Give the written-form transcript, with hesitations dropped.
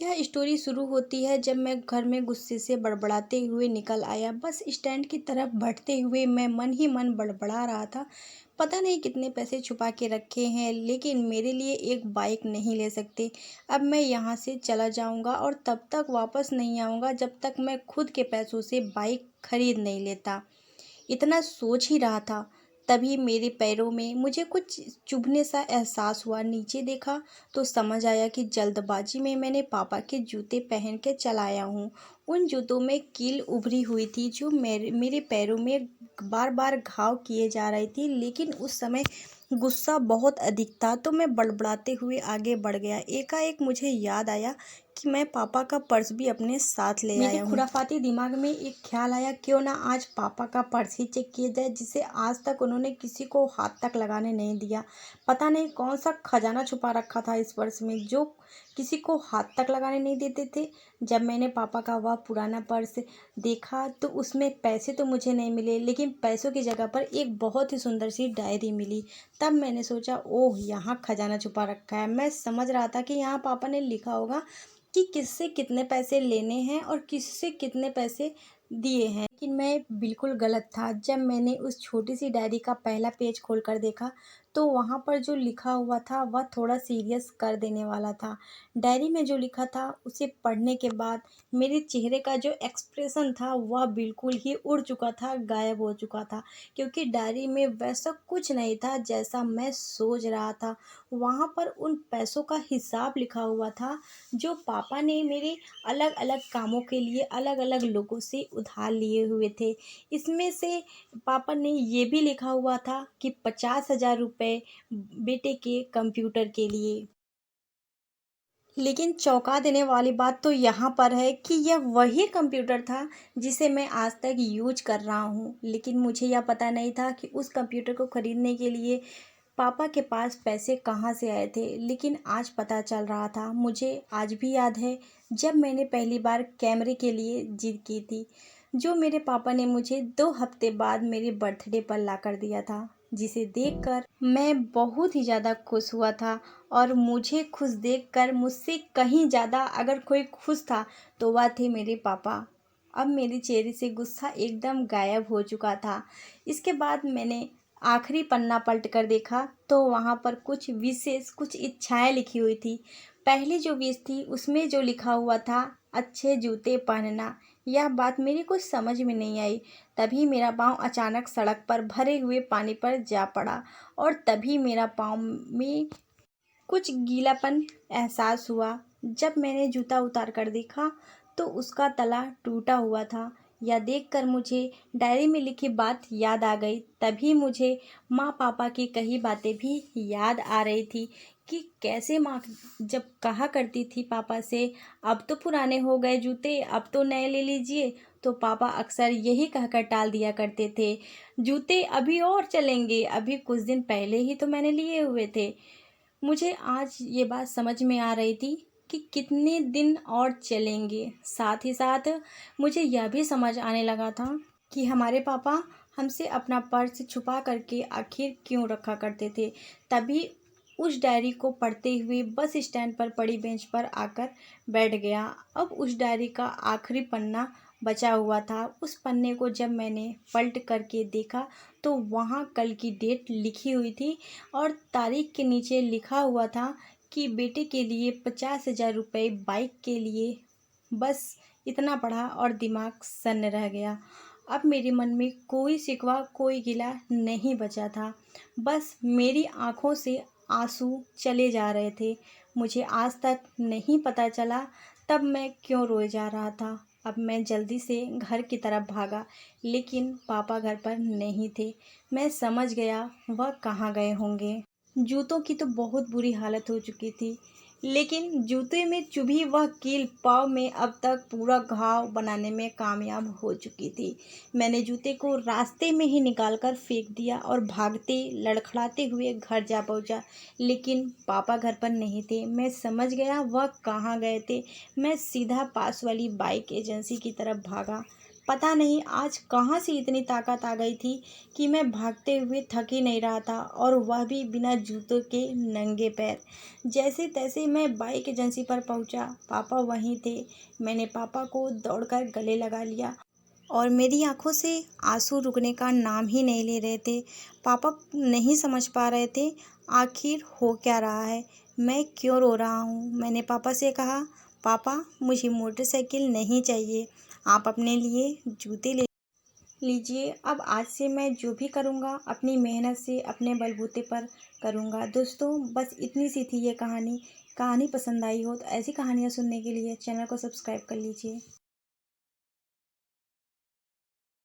यह स्टोरी शुरू होती है जब मैं घर में गुस्से से बड़बड़ाते हुए निकल आया। बस स्टैंड की तरफ बढ़ते हुए मैं मन ही मन बड़बड़ा रहा था। पता नहीं कितने पैसे छुपा के रखे हैं, लेकिन मेरे लिए एक बाइक नहीं ले सकते। अब मैं यहाँ से चला जाऊँगा और तब तक वापस नहीं आऊँगा जब तक मैं खुद के पैसों से बाइक खरीद नहीं लेता। इतना सोच ही रहा था, तभी मेरे पैरों में मुझे कुछ चुभने सा एहसास हुआ। नीचे देखा तो समझ आया कि जल्दबाजी में मैंने पापा के जूते पहन के चलाया हूँ। उन जूतों में कील उभरी हुई थी जो मेरे मेरे पैरों में बार बार घाव किए जा रही थी। लेकिन उस समय गुस्सा बहुत अधिक था, तो मैं बड़बड़ाते हुए आगे बढ़ गया। एकाएक मुझे याद आया कि मैं पापा का पर्स भी अपने साथ ले आया हूँ। खुराफाती दिमाग में एक ख्याल आया, क्यों ना आज पापा का पर्स ही चेक किया जाए, जिसे आज तक उन्होंने किसी को हाथ तक लगाने नहीं दिया। पता नहीं कौन सा खजाना छुपा रखा था इस पर्स में जो किसी को हाथ तक लगाने नहीं देते थे। जब मैंने पापा का वह पुराना पर्स देखा तो उसमें पैसे तो मुझे नहीं मिले, लेकिन पैसों की जगह पर एक बहुत ही सुंदर सी डायरी मिली। तब मैंने सोचा, ओह, यहाँ खजाना छुपा रखा है। मैं समझ रहा था कि यहाँ पापा ने लिखा होगा कि किससे कितने पैसे लेने हैं और किससे कितने पैसे दिए हैं। लेकिन मैं बिल्कुल गलत था। जब मैंने उस छोटी सी डायरी का पहला पेज खोलकर देखा तो वहाँ पर जो लिखा हुआ था वह थोड़ा सीरियस कर देने वाला था। डायरी में जो लिखा था उसे पढ़ने के बाद मेरे चेहरे का जो एक्सप्रेशन था वह बिल्कुल ही उड़ चुका था, गायब हो चुका था, क्योंकि डायरी में वैसा कुछ नहीं था जैसा मैं सोच रहा था। वहाँ पर उन पैसों का हिसाब लिखा हुआ था जो पापा ने मेरे अलग अलग कामों के लिए अलग अलग लोगों से उधार लिए हुए थे। इसमें से पापा ने ये भी लिखा हुआ था कि 50,000 रुपये बेटे के कंप्यूटर के लिए। लेकिन चौंका देने वाली बात तो यहाँ पर है कि यह वही कंप्यूटर था जिसे मैं आज तक यूज कर रहा हूँ। लेकिन मुझे यह पता नहीं था कि उस कंप्यूटर को खरीदने के लिए पापा के पास पैसे कहाँ से आए थे। लेकिन आज पता चल रहा था। मुझे आज भी याद है जब मैंने पहली बार कैमरे के लिए जिद की थी, जो मेरे पापा ने मुझे 2 हफ्ते बाद मेरे बर्थडे पर ला कर दिया था, जिसे देखकर मैं बहुत ही ज़्यादा खुश हुआ था। और मुझे खुश देखकर मुझसे कहीं ज़्यादा अगर कोई खुश था तो वह थे मेरे पापा। अब मेरे चेहरे से गुस्सा एकदम गायब हो चुका था। इसके बाद मैंने आखिरी पन्ना पलट कर देखा तो वहाँ पर कुछ विशेष कुछ इच्छाएं लिखी हुई थी। पहली जो विश थी उसमें जो लिखा हुआ था, अच्छे जूते पहनना। यह बात मेरी कुछ समझ में नहीं आई। तभी मेरा पाँव अचानक सड़क पर भरे हुए पानी पर जा पड़ा और तभी मेरा पाँव में कुछ गीलापन एहसास हुआ। जब मैंने जूता उतार कर देखा तो उसका तला टूटा हुआ था। यह देखकर मुझे डायरी में लिखी बात याद आ गई। तभी मुझे माँ पापा की कही बातें भी याद आ रही थी कि कैसे माँ जब कहा करती थी पापा से, अब तो पुराने हो गए जूते, अब तो नए ले लीजिए, तो पापा अक्सर यही कहकर टाल दिया करते थे, जूते अभी और चलेंगे, अभी कुछ दिन पहले ही तो मैंने लिए हुए थे। मुझे आज ये बात समझ में आ रही थी कि कितने दिन और चलेंगे। साथ ही साथ मुझे यह भी समझ आने लगा था कि हमारे पापा हमसे अपना पर्स छुपा करके आखिर क्यों रखा करते थे। तभी उस डायरी को पढ़ते हुए बस स्टैंड पर पड़ी बेंच पर आकर बैठ गया। अब उस डायरी का आखिरी पन्ना बचा हुआ था। उस पन्ने को जब मैंने पलट करके देखा तो वहाँ कल की डेट लिखी हुई थी और तारीख के नीचे लिखा हुआ था कि बेटे के लिए 50,000 रुपये बाइक के लिए। बस इतना पढ़ा और दिमाग सन्न रह गया। अब मेरे मन में कोई शिकवा कोई गिला नहीं बचा था। बस मेरी आंखों से आंसू चले जा रहे थे। मुझे आज तक नहीं पता चला तब मैं क्यों रोए जा रहा था। अब मैं जल्दी से घर की तरफ भागा, लेकिन पापा घर पर नहीं थे। मैं समझ गया वह कहाँ गए होंगे। जूतों की तो बहुत बुरी हालत हो चुकी थी, लेकिन जूते में चुभी वह कील पाँव में अब तक पूरा घाव बनाने में कामयाब हो चुकी थी। मैंने जूते को रास्ते में ही निकालकर फेंक दिया और भागते लड़खड़ाते हुए घर जा पहुंचा। लेकिन पापा घर पर नहीं थे। मैं समझ गया वह कहाँ गए थे। मैं सीधा पास वाली बाइक एजेंसी की तरफ भागा। पता नहीं आज कहाँ से इतनी ताकत आ गई थी कि मैं भागते हुए थक ही नहीं रहा था, और वह भी बिना जूतों के नंगे पैर। जैसे तैसे मैं बाइक एजेंसी पर पहुंचा। पापा वहीं थे। मैंने पापा को दौड़कर गले लगा लिया और मेरी आंखों से आंसू रुकने का नाम ही नहीं ले रहे थे। पापा नहीं समझ पा रहे थे आखिर हो क्या रहा है, मैं क्यों रो रहा हूँ। मैंने पापा से कहा, पापा मुझे मोटरसाइकिल नहीं चाहिए, आप अपने लिए जूते ले लीजिए। अब आज से मैं जो भी करूँगा अपनी मेहनत से अपने बलबूते पर करूँगा। दोस्तों बस इतनी सी थी ये कहानी। कहानी पसंद आई हो तो ऐसी कहानियाँ सुनने के लिए चैनल को सब्सक्राइब कर लीजिए।